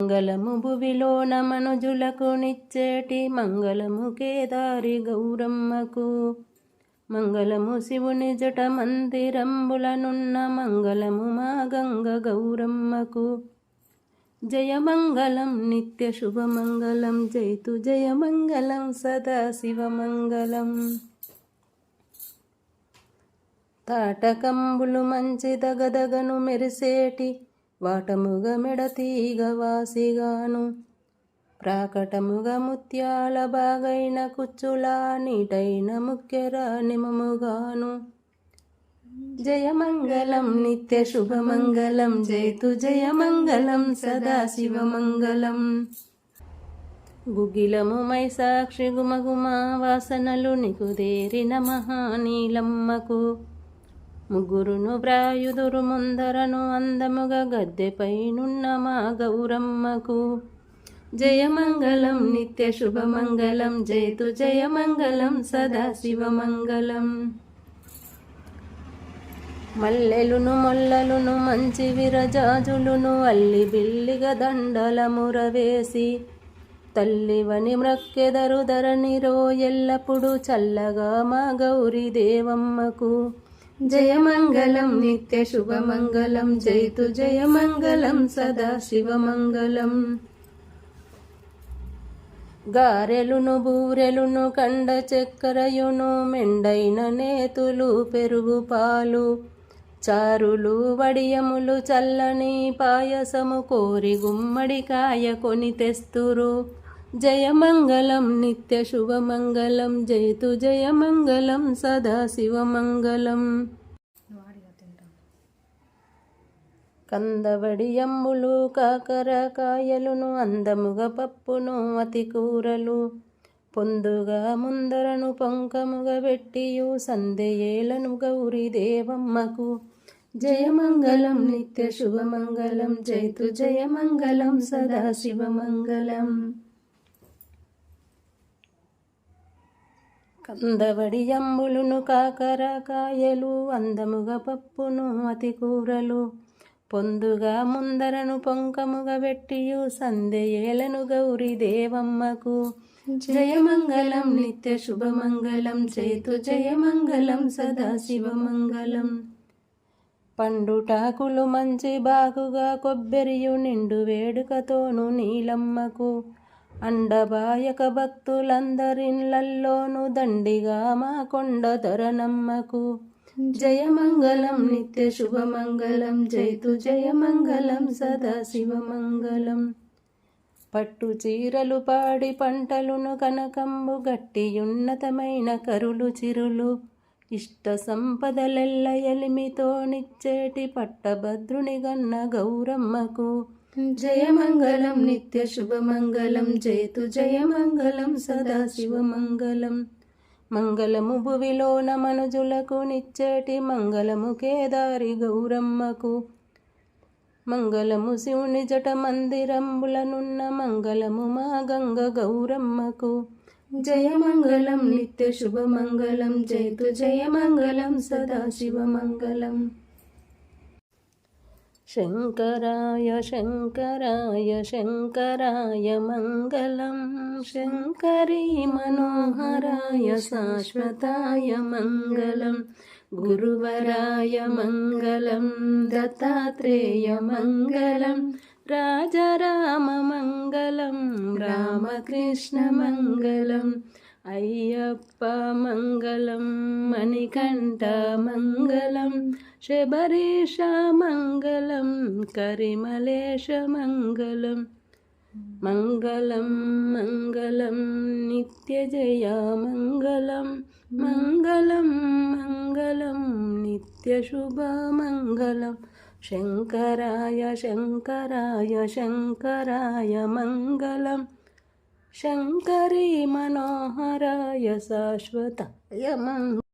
మంగళము భువిలోన మనుజులకు నిచ్చేటి మంగళము కేదారి గౌరమ్మకు. మంగళము శివుని జట మందిరంబులనున్న మంగళము మా గంగ గౌరమ్మకు. జయమంగళం నిత్య శుభమంగళం జైతు జయమంగళం సదా శివమంగళం. తాటకంబులు మంచి దగదగను మెరిసేటి వాటముగ మెడతీగ వాసిగాను. ప్రాకటముగ ముత్యాల బాగైన కుచ్చులా నీటైన ముఖ్యర నిమముగాను. జయమంగళం నిత్య శుభమంగళం జైతు జయమంగళం సదా శివమంగళం. గుగిలము మైసాక్షి గుమగుమా వాసనలు నికుదేరిన మహానీలమ్మకు. ముగ్గురును బ్రాయుదురు ముందరను అందముగా గద్దెపైనున్న మా గౌరమ్మకు. జయమంగళం నిత్య శుభమంగళం జైతు జయమంగళం సదా శివమంగళం. మల్లెలును మొల్లలును మంచి విరజాజులును అల్లి బిల్లిగా దండల మురవేసి. తల్లివని మ్రక్కెదరు ధరణిరో ఎల్లప్పుడు చల్లగా మా గౌరీ దేవమ్మకు. జయమంగళం నిత్య శుభమంగళం జైతు జయమంగళం సదా శివమంగళం. గారెలును బూరెలును కండ చక్కెరయును మెండైన నేతులు పెరుగు పాలు. చారులు వడియములు చల్లని పాయసము కోరి గుమ్మడికాయ కొని తెస్తురు. జయమంగళం నిత్య శుభమంగళం జైతు జయమంగళం సదా శివమంగళం. కందవడియమ్ములు కాకరకాయలును అందముగ పప్పును అతి కూరలు. పొందుగా ముందరను పొంకముగ పెట్టియు సందెయేలను గౌరీ దేవమ్మకు. జయమంగళం నిత్య శుభమంగళం జైతు జయమంగళం సదా శివమంగళం. కందవడియమ్ములును కాకరకాయలు అందముగ పప్పును అతి కూరలు. పొందుగా ముందరను పొంకముగ పెట్టియు సందెయేలను గౌరీ దేవమ్మకు. జయమంగళం నిత్య శుభమంగళం జైతు జయమంగళం సదా శివమంగళం. పండుటాకులు మంచి బాగుగా కొబ్బెరియు నిండు వేడుకతోను నీలమ్మకు. అండబాయక భక్తులందరిళ్ళల్లోనూ దండిగా మా కొండ ధరనమ్మకు. జయమంగళం నిత్య శుభమంగళం జైతు జయమంగళం సదా శివమంగళం. పట్టు చీరలు పాడి పంటలును కనకంబు గట్టియున్నతమైన కరులు చిరులు. ఇష్ట సంపదలెల్ల ఎలిమితో నిచ్చేటి పట్టభద్రుని గన్న గౌరమ్మకు. జయమంగళం నిత్య శుభమంగళం జైతు జయమంగళం సదా శివమంగళం. మంగళము భువిలోన మనుజులకు నిచ్చేటి మంగళము కేదారి గౌరమ్మకు. మంగళము శివుని జట మందిరంబులనున్న మంగళము మా గంగ గౌరమ్మకు. జయమంగళం నిత్య శుభమంగళం జైతు జయమంగళం సదా శివమంగళం. శంకరాయ శంకరాయ శంకరాయ మంగళం. శంకరీ మనోహరాయ శాశ్వతాయ మంగళం. గురువరాయ మంగళం దత్తాత్రేయ మంగళం. రాజరామ మంగళం రామకృష్ణ మంగళం. అయ్యప్ప మంగళం మణికంఠ మంగళం. శబరీష మంగళం కరిమలేశ మంగళం. మంగళం మంగళం నిత్యజయ మంగళం. మంగళం మంగళం నిత్యశుభ మంగళం. శంకరాయ శంకరాయ శంకరాయ మంగళం. శంకరీ మనోహరాయ శాశ్వతాయ మంగళం.